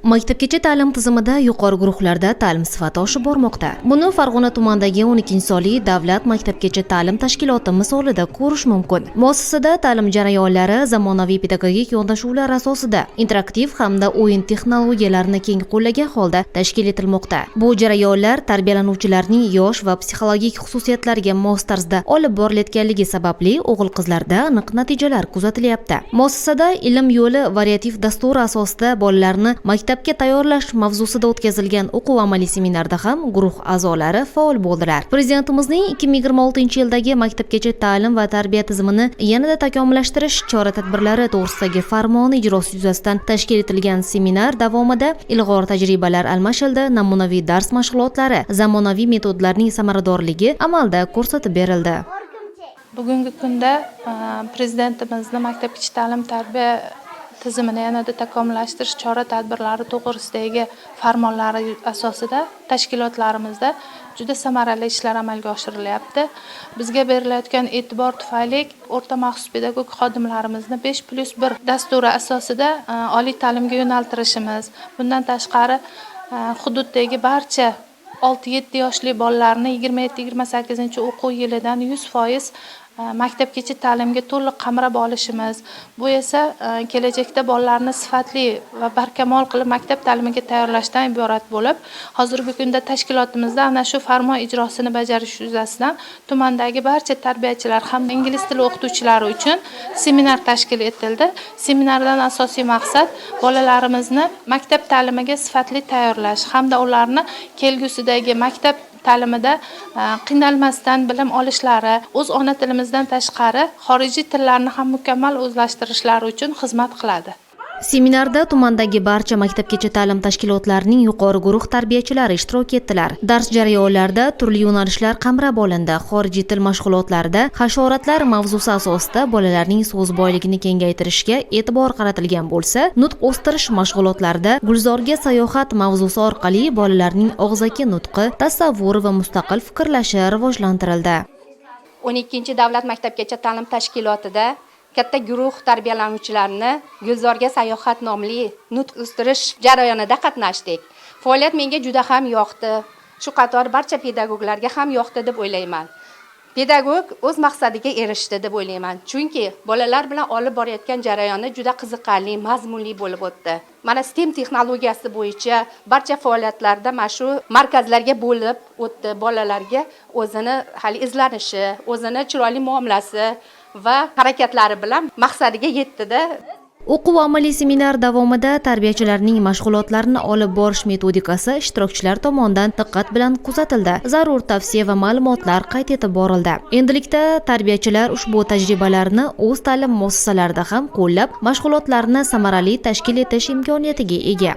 Maktabgacha ta'lim tizimida yuqori guruhlarda ta'lim sifati oshib bormoqda. Buni Farg'ona tumanidagi 12-sonli davlat maktabgacha ta'lim tashkiloti misolida ko'rish mumkin. Muassasada ta'lim jarayonlari zamonaviy pedagogik yondashuvlar asosida interaktiv hamda o'yin texnologiyalarini keng qo'llagan holda tashkil etilmoqda. Bu jarayonlar tarbiyalanuvchilarning yosh va psixologik xususiyatlariga mos tarzda olib borilayotganligi sababli o'g'il-qizlarda aniq natijalar kuzatilyapti. Muassasada ilm yo'li variativ dasturi asosida bolalarni maktabga tayyorlash mavzusida o'tkazilgan o'quv amaliy seminarda ham guruh a'zolari faol bo'ldilar. Prezidentimizning 2026-yildagi maktabgacha ta'lim va tarbiya tizimini yanada takomillashtirish chora-tadbirlari to'g'risidagi farmoni ijrosi yuzasidan tashkil etilgan seminar davomida ilg'or tajribalar almashildi, namunaviy dars mashg'ulotlari, zamonaviy metodlarning samaradorligi amalda ko'rsatib berildi. Bugungi kunda prezidentimizni maktabgacha ta'lim tarbiya tizimini yanada takomillashtirish chora-tadbirlari to'g'risidagi farmonlari asosida tashkilotlarimizda juda samarali ishlar amalga oshirilyapti. Bizga berilayotgan e'tibor tufayli o'rta maxsus pedagog xodimlarimizni 5+1 dasturi asosida oliy ta'limga yo'naltirishimiz, bundan tashqari hududdagi barcha 6-7 yoshli bolalarni 27-28 o'quv yilidan 100% maktabgacha ta'limga to'liq qamrab olishimiz, bu esa kelajakda bolalarni sifatli va barkamol qilib maktab ta'limiga tayyorlashdan iborat bo'lib, hozirgi kunda tashkilotimizda ana shu farmon ijrosini bajarish yuzasidan tumandagi barcha tarbiyachilar hamda ingliz tili o'qituvchilari uchun seminar tashkil etildi. Seminardan asosiy maqsad bolalarimizni maktab ta'limiga sifatli tayyorlash hamda ularni kelgusidagi maktab ta'limida qiynalmasdan bilim olishlari, o'z ona tilimizdan tashqari xorijiy tillarni ham mukammal o'zlashtirishlari uchun xizmat qiladi. Seminarda tumandagi barcha maktabgacha ta'lim tashkilotlarining yuqori guruh tarbiyachilari ishtirok etdilar. Dars jarayonlarida turli yo'nalishlar qamrab olindi. Xorijiy til mashg'ulotlarida hasharotlar mavzusi asosida bolalarning so'z boyligini kengaytirishga e'tibor qaratilgan bo'lsa, nutq o'stirish mashg'ulotlarida gulzorga sayohat mavzusi orqali bolalarning og'zaki nutqi, tasavvuri va mustaqil fikrlashi rivojlantirildi. 12-davlat maktabgacha ta'lim tashkilotida katta guruh tarbiyalanuvchilarini Gulzorga sayohat nomli nutq o'stirish jarayonida qatnashdik. Faoliyat menga juda ham yoqdi. Shu qator barcha pedagoglarga ham yoqdi deb o'ylayman. Pedagog o'z maqsadiga erishdi deb o'ylayman. Chunki bolalar bilan olib borayotgan jarayoni juda qiziqarli, mazmunli bo'lib o'tdi. Mana STEM texnologiyasi bo'yicha barcha faoliyatlarda mana shu markazlarga bo'lib o'tdi. Bolalarga o'zini hali izlanishi, o'zini chiroyli muomalasi va harakatlari bilan maqsadiga yetdi-da. O'quv amaliy seminar davomida tarbiyachilarning mashg'ulotlarini olib borish metodikasi ishtirokchilar tomonidan diqqat bilan kuzatildi. Zarur tavsiya va ma'lumotlar qayd etib borildi. Endilikda tarbiyachilar ushbu tajribalarni o'z ta'lim muassasalarida ham qo'llab, mashg'ulotlarni samarali tashkil etish imkoniyatiga ega.